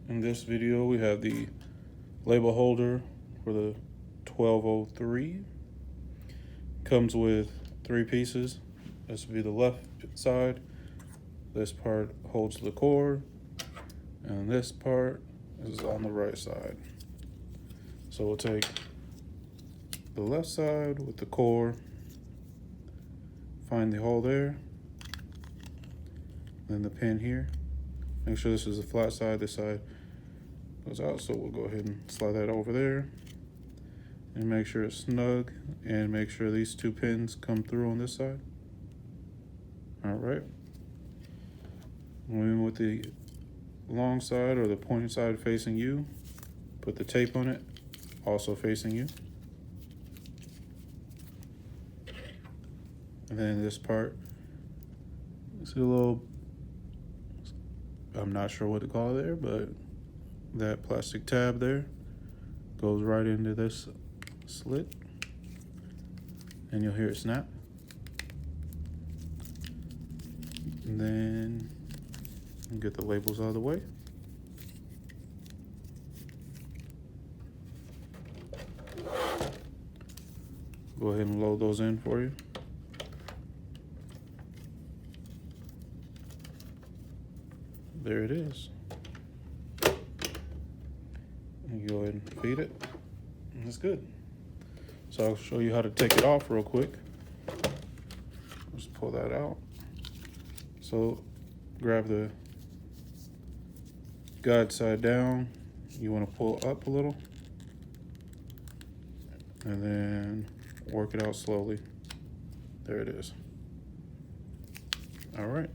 In this video, we have the label holder for the 1203. Comes with 3 pieces. This will be the left side. This part holds the cord, and this part is on the right side. So we'll take the left side with the core, find the hole there, then the pin here. Make sure this is the flat side, this side goes out, so we'll go ahead and slide that over there and make sure it's snug, and make sure these 2 pins come through on this side. All right, moving with the long side or the pointed side facing you, put the tape on it, also facing you. And then this part, see a little, I'm not sure what to call it there, but that plastic tab there goes right into this slit, and you'll hear it snap. And then get the labels out of the way. Go ahead and load those in for you. There it is. And you go ahead and feed it, and it's good. So I'll show you how to take it off real quick. Just pull that out. So grab the guide side down. You want to pull up a little, and then work it out slowly. There it is. All right.